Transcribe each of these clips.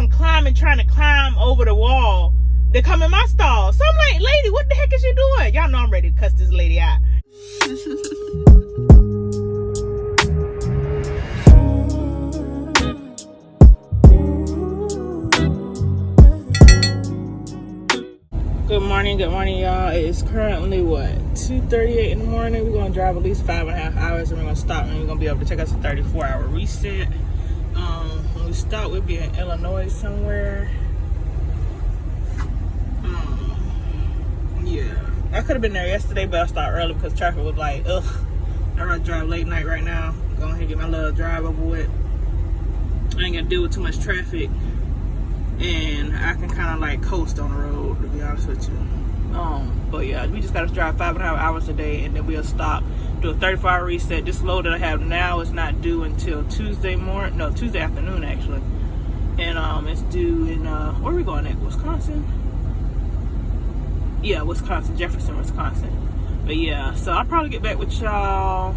and climbing, trying to climb over the wall to come in my stall. So I'm like, lady, what the heck is you doing? Y'all know I'm ready to cuss this lady out. Good morning, y'all. It's currently what, 2:38 in the morning. We're gonna drive at least 5.5 hours, and we're gonna stop, and we're gonna be able to take us a 34-hour reset. When we stop, we'll be in Illinois somewhere. Yeah, I could have been there yesterday, but I started early because traffic was like, ugh. I'd rather drive late night right now. Go ahead and get my little drive over with. I ain't gonna deal with too much traffic, and I can kind of like coast on the road, to be honest with you. But yeah, we just gotta drive 5.5 hours a day, and then we'll stop, do a 34-hour reset. This load that I have now is not due until Tuesday afternoon actually, and it's due in where are we going at? Wisconsin? Yeah, Wisconsin, Jefferson, Wisconsin. But yeah, so I'll probably get back with y'all.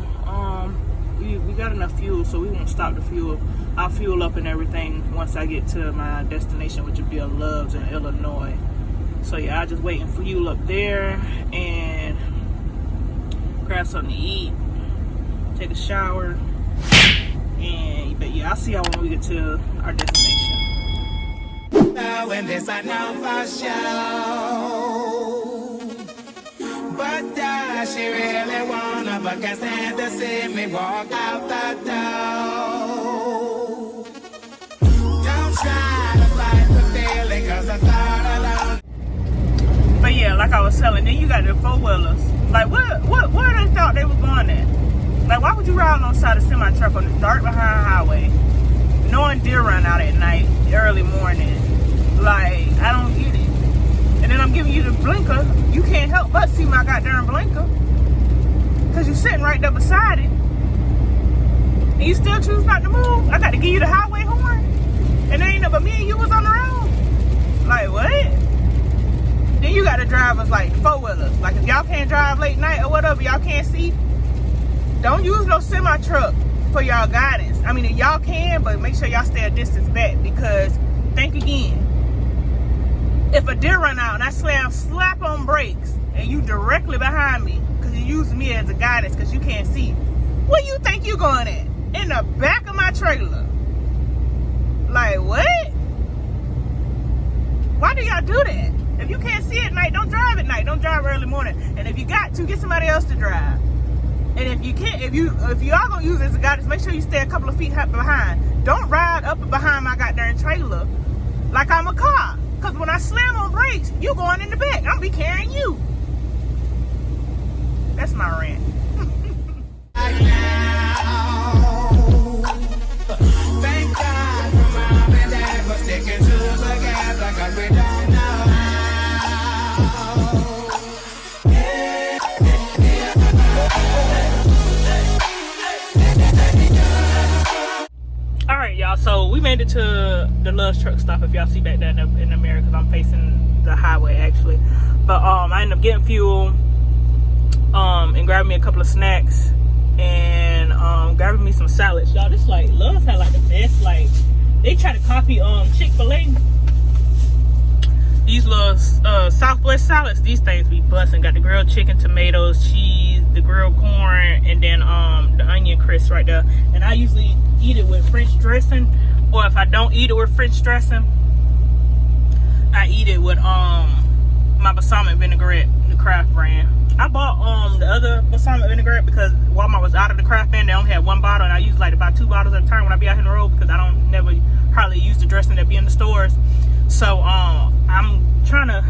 We got enough fuel, so we won't stop the fuel. I'll fuel up and everything once I get to my destination, which would be Loves in Illinois. So yeah, I'll just wait and fuel up there and grab something to eat, take a shower, but yeah, I'll see y'all when we get to our destination. When this I know for sure, but does she really wanna? But can't stand to see me walk out the door. Don't try to fight the feeling, 'cause I thought alone. But yeah, like I was telling, then you got the four-wheelers. Like, where they thought they was going at? Like, why would you ride alongside a semi-truck on the dark behind highway, knowing deer run out at night, early morning? Like, I don't get it. And then I'm giving you the blinker. You can't help but see my goddamn blinker, because you're sitting right there beside it. And you still choose not to move. I got to give you the highway horn. And there ain't no but me and you was on the road. Like, what? Then you got the drivers like four-wheelers. Like, if y'all can't drive late night or whatever, y'all can't see, don't use no semi-truck for y'all guidance. I mean, y'all can, but make sure y'all stay a distance back, because think again. If a deer run out and I slap on brakes and you directly behind me because you use me as a guidance because you can't see, where you think you going at? In the back of my trailer. Like, what? Why do y'all do that? If you can't see at night, don't drive at night. Don't drive early morning. And if you got to, get somebody else to drive. And if you can't, if you are gonna use it as a guidance, make sure you stay a couple of feet behind. Don't ride up and behind my goddamn trailer like I'm a car. Because when I slam on brakes, you going in the back. I'll be carrying you. That's my rant. Thank God for mom and dad for sticking to the gas, because we don't know how. Alright, y'all, so we made it to the Love's truck stop, if y'all see back there in the mirror, because I'm facing the highway actually. But I ended up getting fuel, and grabbing me a couple of snacks, and grabbing me some salads. Y'all, this like Love's had like the best, like they try to copy Chick-fil-A. These little Southwest salads, these things be busting. Got the grilled chicken, tomatoes, cheese, the grilled corn, and then the onion crisps right there. And I usually eat it with French dressing, or if I don't eat it with French dressing, I eat it with my balsamic vinaigrette, the Kraft brand. I bought the other balsamic vinaigrette because Walmart was out of the Kraft brand. They only had one bottle, and I use like about 2 bottles at a time when I be out in the road, because I don't never hardly use the dressing that be in the stores. So I'm trying to,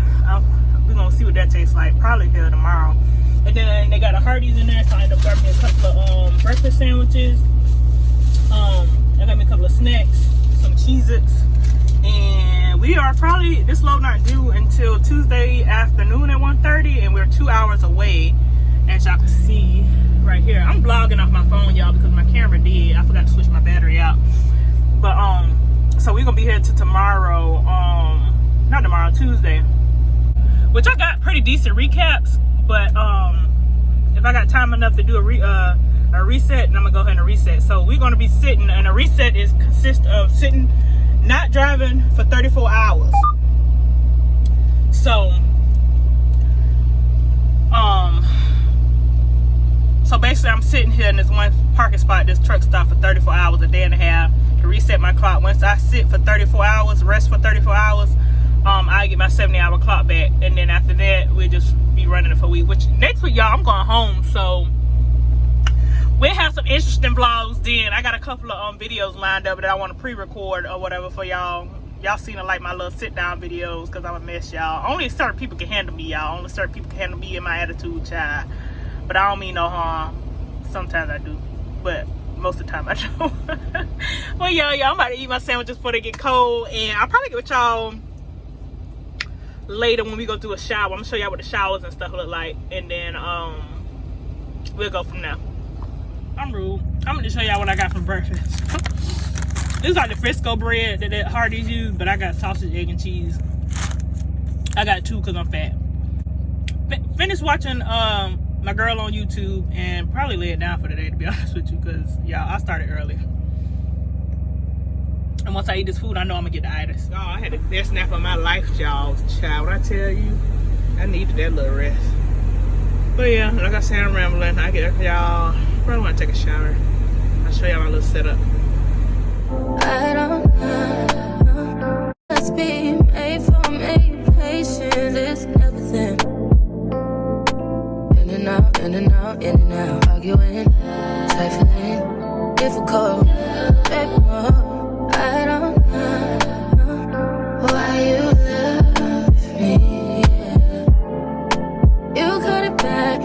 we're gonna see what that tastes like, probably here tomorrow. And then they got a Hardee's in there, so I ended up grabbing me a couple of breakfast sandwiches. I got me a couple of snacks, some Cheez-Its, and we are probably, this load not due until Tuesday afternoon at 1:30, and we're 2 hours away, as y'all can see right here. I'm vlogging off my phone, y'all, because my camera dead. I forgot to switch my battery out. But so we're gonna be here till tomorrow, not tomorrow, Tuesday, which I got pretty decent recaps. But if I got time enough to do a reset, then I'm gonna go ahead and reset. So we're gonna be sitting, and a reset consists of sitting not driving for 34 hours. So basically I'm sitting here in this one parking spot, this truck stop, for 34 hours, a day and a half, to reset my clock. Once I sit for 34 hours, rest for 34 hours, I get my 70-hour clock back, and then after that we just be running it for a week. Which next week, y'all, I'm going home, so we'll have some interesting vlogs then. I got a couple of videos lined up that I want to pre-record or whatever for y'all. Y'all seen it, like my little sit-down videos, because I'm a mess, y'all. Only certain people can handle me, y'all. Only certain people can handle me and my attitude, child. But I don't mean no harm. Sometimes I do, but most of the time I don't. Well, y'all, I'm about to eat my sandwiches before they get cold, and I'll probably get with y'all later when we go do a shower. I'm gonna show y'all what the showers and stuff look like, and then we'll go from there. I'm rude. I'm gonna show y'all what I got for breakfast. This is like the Frisco bread that Hardee's use, but I got sausage, egg, and cheese. I got 2 because I'm fat. Finished watching my girl on YouTube, and probably lay it down for today, to be honest with you, because y'all, I started early. And once I eat this food, I know I'm gonna get the itis. Oh, I had the best nap of my life, y'all. Child, when I tell you, I needed that little rest. But yeah, like I said, I'm rambling. I get up, y'all. Probably want to take a shower. I'll show y'all my little setup. I don't know. Must be made for me. Patience is everything. In and out, in and out, in and out. Arguing, trifling, difficult. Baby, more. I don't know why you love me. Yeah. You got it bad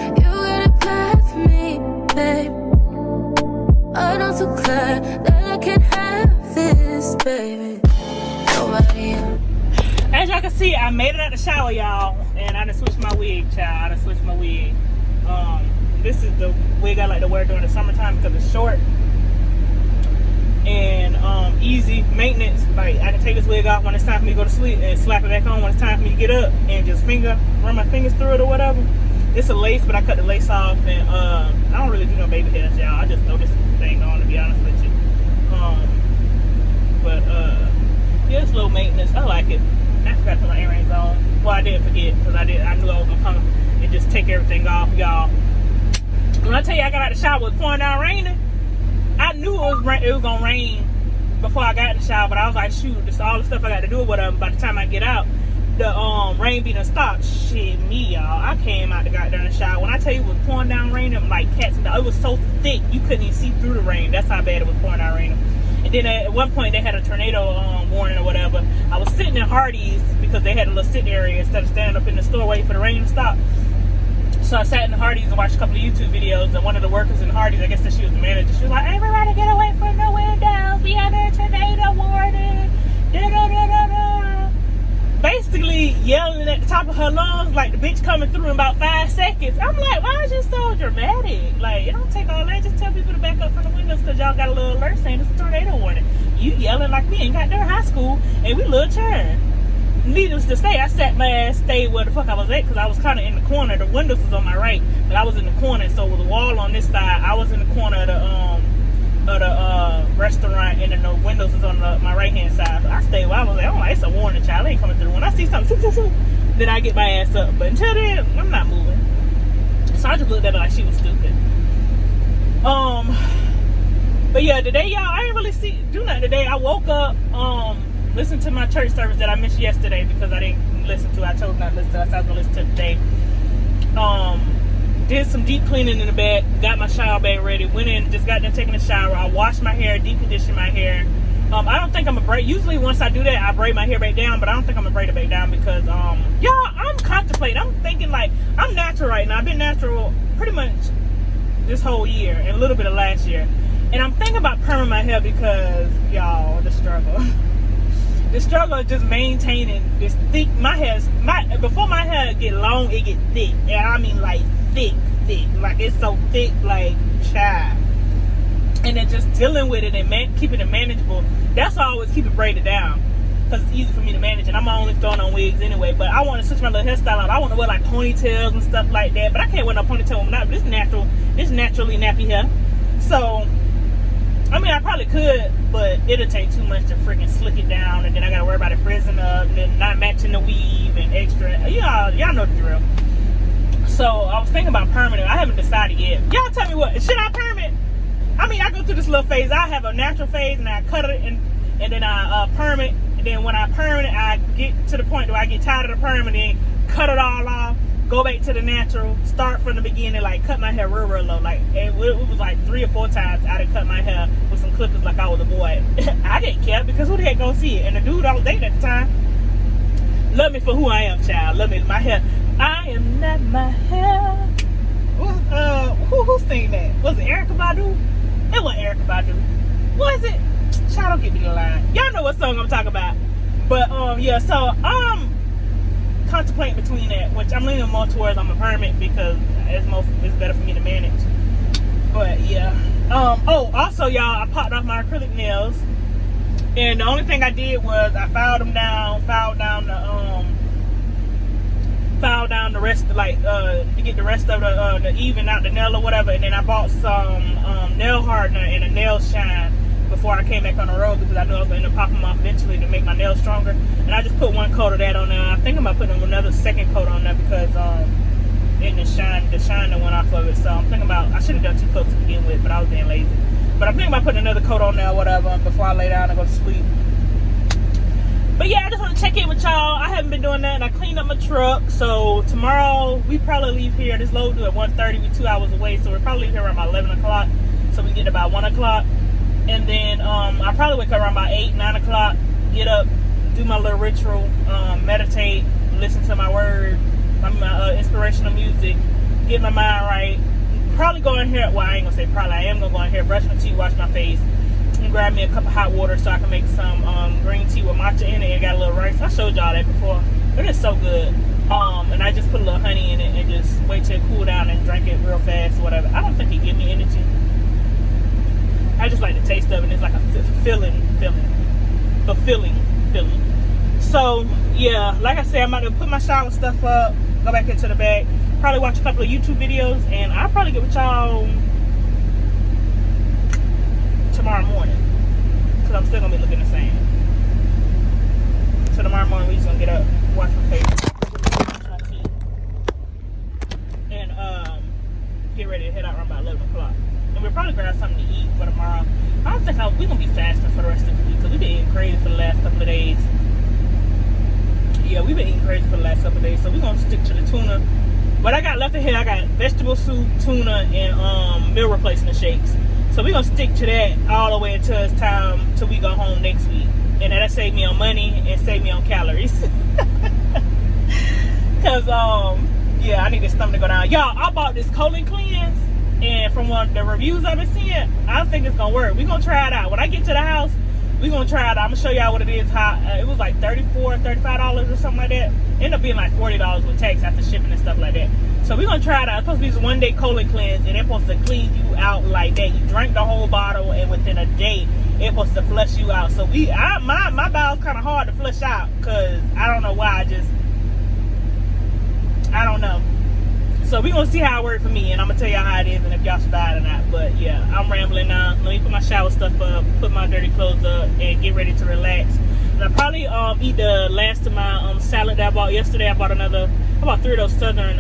for me, babe. But I'm so glad that I can have this, baby. Nobody else. As y'all can see, I made it out the shower, y'all, and I done switched my wig, child. I done switched my wig. This is the wig I like to wear during the summertime because it's short and easy maintenance. Like, I can take this wig off when it's time for me to go to sleep and slap it back on when it's time for me to get up and just run my fingers through it or whatever. It's a lace, but I cut the lace off, and I don't really do no baby hairs, y'all. I just throw this thing on, to be honest with you. Yeah, it's low maintenance. I like it. I forgot to put my earrings on. Well, I didn't forget, because I knew I was gonna come and just take everything off, y'all. When I tell you I got out of the shower, it was pouring down raining. I knew it was gonna rain before I got in the shower, but I was like, shoot, this is all the stuff I got to do with them. By the time I get out, the rain be done stopped. Shit, me, y'all. I came out the goddamn shower. When I tell you it was pouring down raining like cats and dogs, it was so thick you couldn't even see through the rain. That's how bad it was pouring down raining. And then at one point they had a tornado warning or whatever. I was sitting in Hardee's because they had a little sitting area instead of standing up in the store waiting for the rain to stop. So I sat in Hardee's and watched a couple of YouTube videos, and one of the workers in Hardee's, I guess that she was the manager, she was like, everybody get away from the windows, we had a tornado warning, da-da-da-da-da. Basically yelling at the top of her lungs like the bitch coming through in about 5 seconds. I'm like, why is you so dramatic? Like, it don't take all that. Just tell people to back up from the windows because y'all got a little alert saying it's a tornado warning. You yelling like we ain't got there high school and we little turn. Needless to say, I sat my ass, stayed where the fuck I was at, because I was kind of in the corner. The windows was on my right, but I was in the corner, so with the wall on this side, I was in the corner of the restaurant, and then the windows was on my right hand side. So I stayed where I was like, oh, it's a warning, child. I ain't coming through. When I see something, then I get my ass up. But until then, I'm not moving. So I just looked at her like she was stupid. But yeah, today, y'all, I ain't really do nothing today. I woke up, listened to my church service that I missed yesterday because I didn't listen to it. I chose not to listen to it, so I was going to listen to it today. Did some deep cleaning in the bed, got my shower bag ready, went in, just got done taking a shower. I washed my hair, deep conditioned my hair. I don't think I'm going to braid. Usually once I do that, I braid my hair back down, but I don't think I'm going to braid it back down because, y'all, I'm contemplating. I'm thinking like, I'm natural right now. I've been natural pretty much this whole year and a little bit of last year. And I'm thinking about perming my hair because, y'all, the struggle. The struggle of just maintaining this thick, before my hair get long, it get thick. And I mean like thick. Like it's so thick, like child. And then just dealing with it and keeping it manageable. That's why I always keep it braided down. Because it's easy for me to manage. And I'm only throwing on wigs anyway. But I want to switch my little hairstyle out. I want to wear like ponytails and stuff like that. But I can't wear no ponytail when I'm not. This naturally nappy hair. So I mean, I probably could, but it'll take too much to freaking slick it down, and then I gotta worry about it frizzing up, and then not matching the weave and extra. Y'all know the drill. So I was thinking about permanent. I haven't decided yet. Y'all tell me what, should I perm it? I mean, I go through this little phase. I have a natural phase, and I cut it, and then I perm it. And then when I perm it, I get to the point where I get tired of the perm, and then cut it all off, go back to the natural, start from the beginning, like cut my hair real low. Like it was like 3 or 4 times I done cut my hair with some clippers like I was a boy. I didn't care because who the heck gonna see it? And the dude I was dating at the time love me for who I am, child. Love me my hair. I am not my hair. Who sang that? Was it Erykah Badu? It wasn't Erykah Badu. Was it? Child, don't give me the line. Y'all know what song I'm talking about. But yeah, so contemplating between that, which I'm leaning more towards I'm a permit because it's better for me to manage. But yeah. Also y'all, I popped off my acrylic nails, and the only thing I did was I filed down the rest, like to get the rest of the even out the nail or whatever, and then I bought some nail hardener and a nail shine before I came back on the road because I knew I was going to pop them off eventually to make my nails stronger. And I just put 1 coat of that on there. I think I'm gonna put another 2nd coat on there because in the shine that went off of it. So I'm thinking about, I should have done 2 coats to begin with, but I was being lazy. But I'm thinking about putting another coat on there or whatever before I lay down and go to sleep. But yeah, I just want to check in with y'all. I haven't been doing that, and I cleaned up my truck. So tomorrow we probably leave here. This load due at 1:30. We're 2 hours away, so we'll probably leave here around about 11 o'clock. So we get about 1 o'clock. And then I'll probably wake up around about 8, 9 o'clock, get up, do my little ritual, meditate, listen to my word, my inspirational music, get my mind right. Probably go in here, well, I ain't gonna say probably, I am gonna go in here, brush my teeth, wash my face, and grab me a cup of hot water so I can make some green tea with matcha in it and got a little rice. I showed y'all that before. It is so good. And I just put a little honey in it and just wait till it cool down and drink it real fast or whatever. I don't think it gives me energy. I just like the taste of it. It's like a fulfilling feeling. So yeah, like I said, I'm about to put my shower stuff up, go back into the bag, probably watch a couple of YouTube videos, and I'll probably get with y'all tomorrow morning because I'm still gonna be looking the same. So tomorrow morning we just gonna get up, wash my face, and get ready to head out around about 11 o'clock. And we'll probably grab something to eat for tomorrow. I don't think we're gonna be fasting for the rest of the week because we've been eating crazy for the last couple of days. Yeah, we've been eating crazy for the last couple of days, so we're gonna stick to the tuna. What I got left in here, I got vegetable soup, tuna, and meal replacement shakes. So we're gonna stick to that all the way until it's time till we go home next week. And that'll save me on money and save me on calories. Cause yeah, I need this stomach to go down. Y'all, I bought this colon cleanse. And from one of the reviews I've been seeing, I think it's gonna work. We're gonna try it out. When I get to the house, we're gonna try it out. I'm gonna show y'all what it is. It was like $34, $35 or something like that. Ended up being like $40 with tax after shipping and stuff like that. So we're gonna try it out. It's supposed to be this 1-day colon cleanse, and it's supposed to clean you out like that. You drink the whole bottle, and within a day, it's supposed to flush you out. So my bowel's kind of hard to flush out because I don't know why. I don't know. So we're gonna see how it works for me, and I'm gonna tell y'all how it is and if y'all should buy it or not. But yeah, I'm rambling now. Let me put my shower stuff up, put my dirty clothes up, and get ready to relax. And I'll probably eat the last of my salad that I bought yesterday. I bought 3 of those southern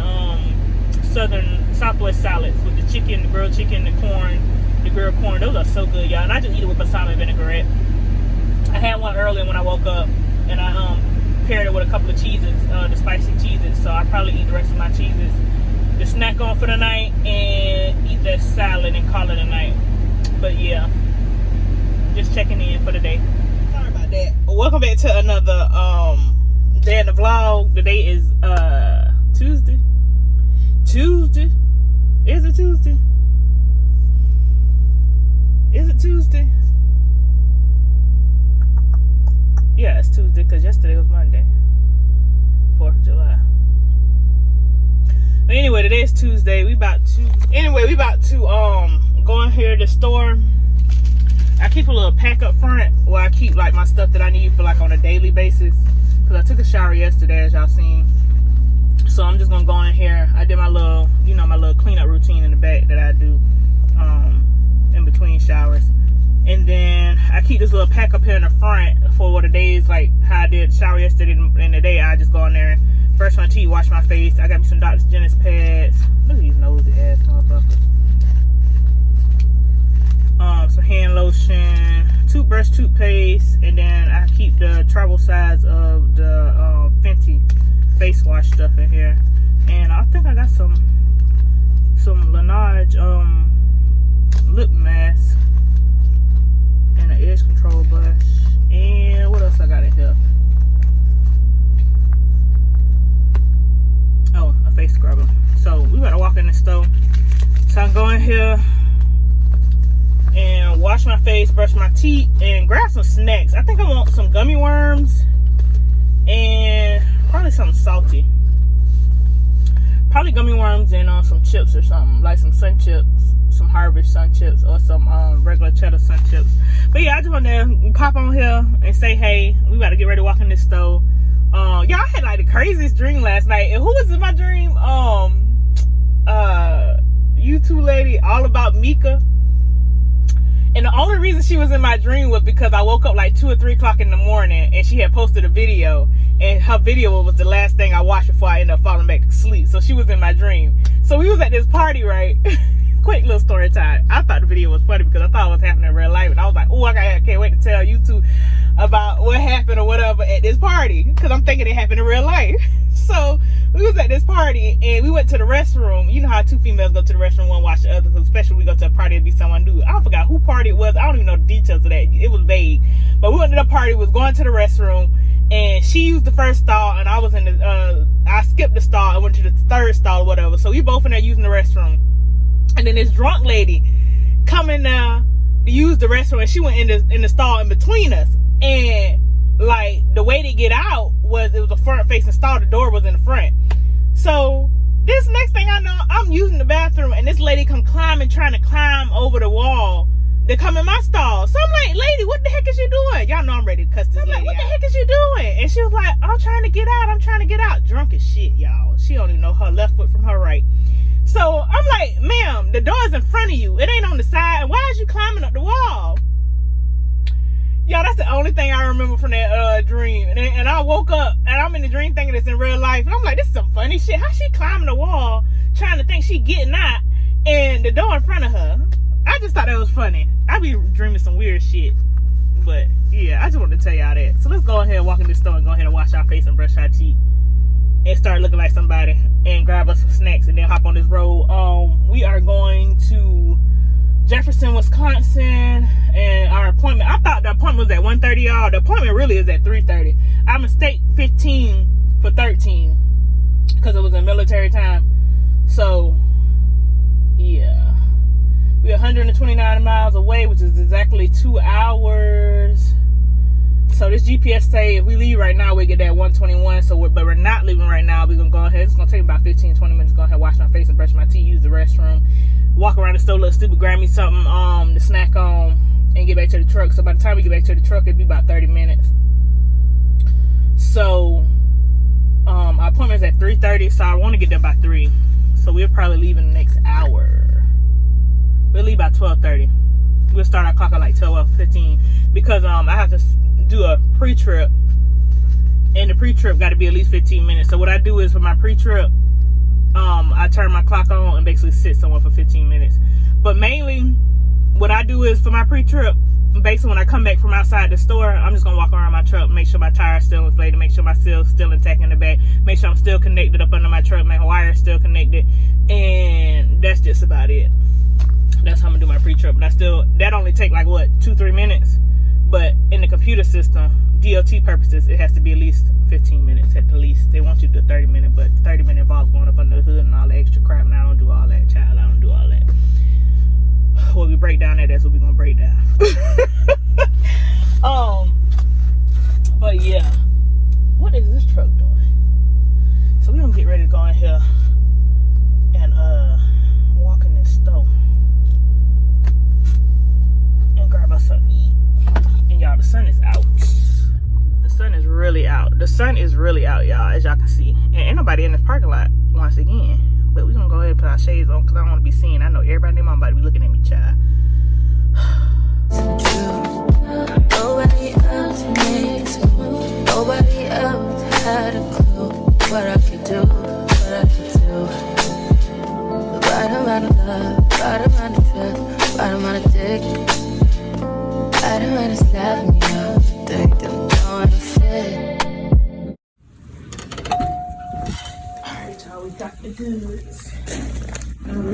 Southwest salads with the chicken, the grilled chicken, the corn, the grilled corn. Those are so good, y'all. And I just eat it with balsamic vinaigrette. I had one earlier when I woke up, and I paired it with a couple of cheeses, the spicy cheeses. So I'll probably eat the rest of my cheeses, the snack on for the night, and eat that salad and call it a night. But yeah, just checking in for the day. Sorry about that. Welcome back to another day in the vlog. The day is Tuesday. Is it Tuesday? Yeah, it's Tuesday because yesterday was Monday, 4th of July. But anyway, today is Tuesday. We about to go in here to the store. I keep a little pack up front where I keep like my stuff that I need for like on a daily basis. Cause I took a shower yesterday, as y'all seen. So I'm just gonna go in here. I did my little, my little cleanup routine in the back that I do in between showers. And then I keep this little pack up here in the front for the days like how I did shower yesterday in the day. I just go in there and brush my teeth, wash my face. I got me some Dr. Jennings pads. Look at these nosy ass motherfuckers. Some hand lotion, toothbrush, toothpaste, and then I keep the travel size of the Fenty face wash stuff in here. And I think I got some Laneige lip mask and an edge control brush. And what else I got in here? Oh, a face scrubber. So we better walk in the store. So I'm going here and wash my face, brush my teeth, and grab some snacks. I think I want some gummy worms and probably something salty. Probably gummy worms and some chips or something, like some sun chips, some Harvest sun chips, or some regular cheddar sun chips. But yeah, I just want to pop on here and say, hey, we about to get ready to walk in this store. Y'all, I had like the craziest dream last night. And who was in my dream? YouTube lady, All About Mika. And the only reason she was in my dream was because I woke up like 2 or 3 o'clock in the morning and she had posted a video, and her video was the last thing I watched before I ended up falling back to sleep. So she was in my dream. So we was at this party, right? Quick little story time. I thought the video was funny because I thought it was happening in real life, and I was like, oh, I can't wait to tell YouTube about what happened or whatever at this party, because I'm thinking it happened in real life. So we was at this party and we went to the restroom. You know how 2 females go to the restroom, one watch the other, especially when we go to a party, it'd be someone new. I forgot who party it was. I don't even know the details of that. It was vague. But we went to the party, was going to the restroom, and she used the first stall, and I was in the I skipped the stall and went to the third stall or whatever. So we both in there using the restroom. And then this drunk lady coming to use the restroom, and she went in the stall in between us. And like the way to get out was, it was a front facing stall, the door was in the front. So this next thing I know, I'm using the bathroom and this lady come trying to climb over the wall to come in my stall. So I'm like, lady, what the heck is you doing? Y'all know I'm ready to cuss this lady out. What the heck is you doing? And she was like, I'm trying to get out. Drunk as shit, y'all. She don't even know her left foot from her right. So I'm like, ma'am, the door's in front of you. It ain't on the side. And why is you climbing up the wall? Y'all, that's the only thing I remember from that dream. And I woke up and I'm in the dream thinking it's in real life. And I'm like, this is some funny shit. How she climbing the wall trying to think she getting out and the door in front of her? I just thought that was funny. I be dreaming some weird shit. But yeah, I just wanted to tell y'all that. So let's go ahead and walk in this store and go ahead and wash our face and brush our teeth and start looking like somebody and grab us some snacks and then hop on this road. We are going to Jefferson, Wisconsin, and our appointment, I thought the appointment was at 1:30, y'all. The appointment really is at 3:30. I mistake 15 for 13 because it was in military time. So yeah, we're 129 miles away, which is exactly 2 hours. So this GPS say if we leave right now, we get there at 1:21. So but we're not leaving right now. We're gonna go ahead. It's gonna take about 15-20 minutes. Go ahead, wash my face and brush my teeth, use the restroom, walk around the store, look stupid, grab me something to snack on, and get back to the truck. So by the time we get back to the truck, it'll be about 30 minutes. So our appointment is at 3:30. So I want to get there by 3. So we'll probably leave in the next hour. We'll leave by 12:30. We'll start our clock at like 12:15 because I have to do a pre-trip, and the pre-trip got to be at least 15 minutes. So what I do is for my pre-trip, I turn my clock on and basically sit somewhere for 15 minutes. But mainly what I do is for my pre-trip, basically when I come back from outside the store, I'm just gonna walk around my truck, make sure my tire's still inflated, make sure my seal's still intact in the back, make sure I'm still connected up under my truck, my wire's still connected, and that's just about it. That's how I'm gonna do my pre-trip. But that only take like what, 2-3 minutes. But in the computer system, DOT purposes, it has to be at least 15 minutes at the least. They want you to do 30 minutes, but 30 minutes involves going up under the hood and all the extra crap. And I don't do all that, child. I don't do all that. What we break down that's what we're gonna break down. But yeah, what is this truck doing? So we're gonna get ready to go in here and walk in this store and grab us something to eat. And y'all, the sun is out. The sun is really out. The sun is really out, y'all, as y'all can see. And ain't nobody in this parking lot once again. But we're gonna go ahead and put our shades on because I don't want to be seen. I know everybody in my body be looking at me, child. the truth. Nobody else would make it smooth. Nobody else had a clue what I could do, what I could do. The right amount of love, right amount of trust, right amount of dick. I don't wanna slap me up, think that I'm going to fit. Alright, y'all, we got the goods. I don't know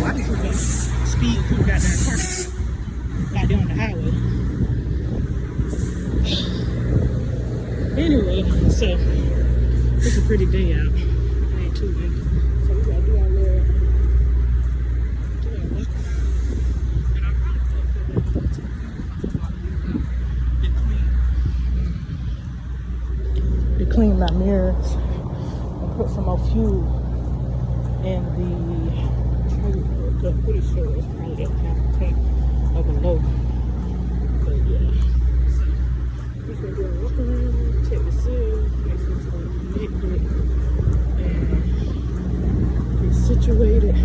why people got speed people got that parks out there on the highway. Anyway, so it's a pretty day out. It ain't too windy. So we gotta do our little walk around. And I'm probably to clean my mirrors and put some more fuel in the trailer. I'm pretty sure it's probably that tank up below. But yeah. So just gonna do a walk around, check the seal, make sure it's connected, and get situated.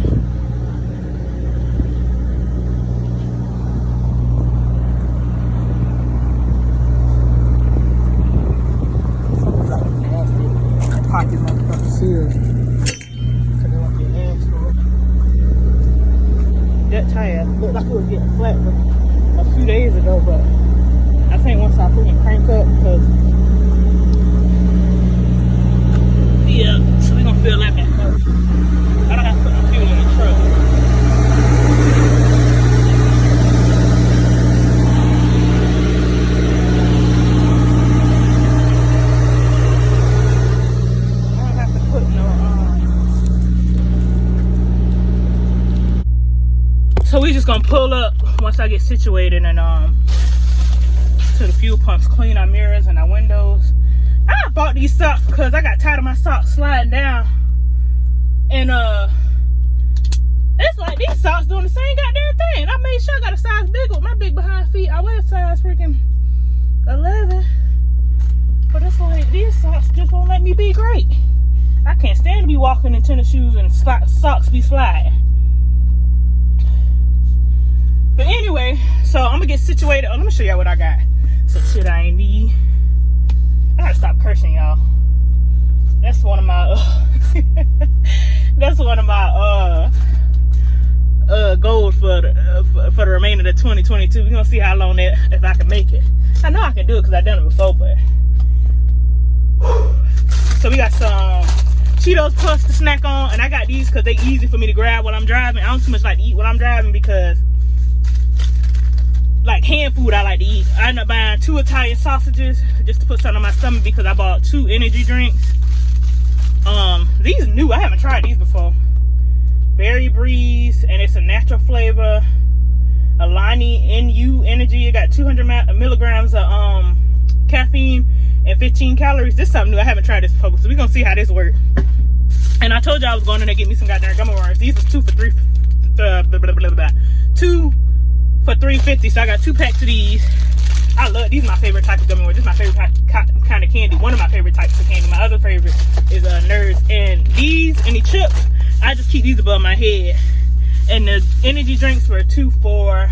Pop these motherfucking seals because they won't get ass for it. That tire looked like it was getting flat a few days ago, but I think once I freaking crank up, because yeah, so we gonna feel that back up. I don't have to put no fuel in the truck. So we just gonna pull up once I get situated and to the fuel pumps, clean our mirrors and our windows. I bought these socks because I got tired of my socks sliding down, and it's like these socks doing the same goddamn thing. I made sure I got a size bigger with my big behind feet. I wear a size freaking 11, but it's like these socks just won't let me be great. I can't stand to be walking in tennis shoes and socks be sliding. But anyway, so I'm gonna get situated. Oh, let me show y'all what I got. Some shit I ain't need. I gotta stop cursing, y'all. That's one of my that's one of my goals for the remainder of 2022. We're gonna see how long that, if I can make it. I know I can do it because I've done it before, but so we got some Cheetos Puffs to snack on, and I got these because they easy for me to grab while I'm driving. I don't too much like to eat while I'm driving because like hand food I like to eat. I ended up buying 2 Italian sausages just to put something on my stomach because I bought 2 energy drinks. These are new. I haven't tried these before. Berry Breeze, and it's a natural flavor. Alani NU Energy. It got 200 milligrams of caffeine and 15 calories. This is something new. I haven't tried this before, so we're gonna see how this works. And I told you I was going in there to get me some goddamn gummy worms. These are 2 for $3.50, so I got 2 packs of these. I love these. My favorite type of gummy worms. This is my favorite kind of candy. One of my favorite types of candy. My other favorite is Nerds. And these and the chips, I just keep these above my head. And the energy drinks were 2 for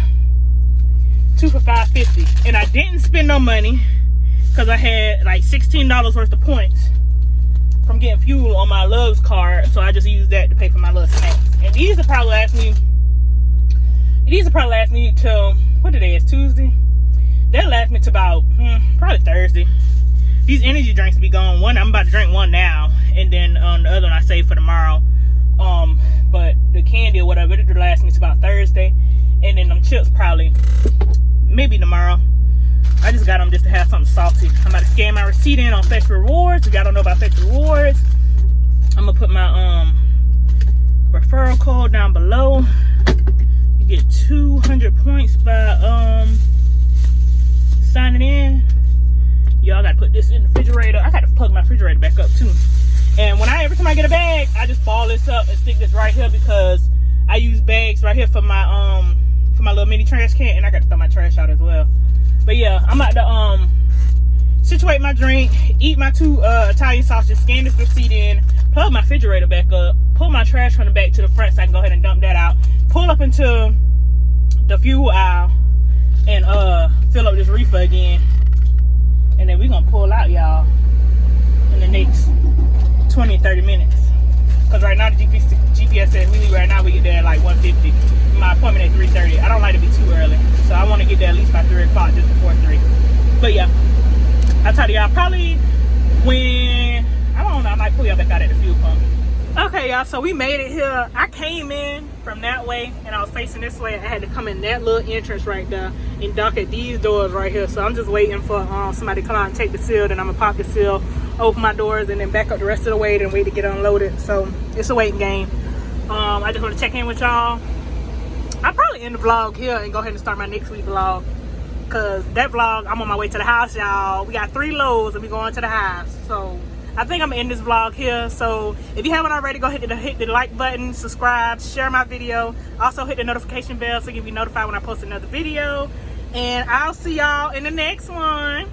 $5.50. And I didn't spend no money because I had like $16 worth of points from getting fuel on my Love's card. So I just used that to pay for my little snacks. And these will probably last me. Till, what today is, Tuesday? They'll last me to about, probably Thursday. These energy drinks be gone. One, I'm about to drink one now. And then the other one I save for tomorrow. But the candy or whatever, it'll last me to about Thursday. And then them chips probably, maybe tomorrow. I just got them just to have something salty. I'm about to scan my receipt in on Fetch Rewards. If y'all don't know about Fetch Rewards, I'm going to put my referral code down below. Get 200 points by signing in. Y'all gotta put this in the refrigerator. I gotta plug my refrigerator back up too. And every time I get a bag, I just ball this up and stick this right here because I use bags right here for my little mini trash can, and I gotta throw my trash out as well. But yeah, I'm about to situate my drink, eat my 2 Italian sausages, scan this receipt in, plug my refrigerator back up, pull my trash from the back to the front so I can go ahead and dump that out. Pull up into the fuel aisle and fill up this reefer again. And then we're gonna pull out, y'all, in the next 20-30 minutes. Cause right now the GPS says we leave right now, we get there at like 1:50. My appointment at 3:30. I don't like to be too early, so I want to get there at least by 3 o'clock, just before 3. But yeah, I'll tell y'all probably when, I don't know, I might pull y'all back out at the fuel pump. Okay, y'all, so we made it here. I came in from that way and I was facing this way. I had to come in that little entrance right there and dock at these doors right here. So I'm just waiting for somebody to come out and take the seal. Then I'm gonna pop the seal, open my doors, and then back up the rest of the way and wait to get unloaded. So it's a waiting game. I just want to check in with y'all. I'll probably end the vlog here and go ahead and start my next week vlog. Cause that vlog, I'm on my way to the house, y'all. We got 3 loads and we going to the house. So I think I'm gonna end this vlog here. So if you haven't already, go ahead and hit the like button, subscribe, share my video. Also hit the notification bell so you can be notified when I post another video. And I'll see y'all in the next one.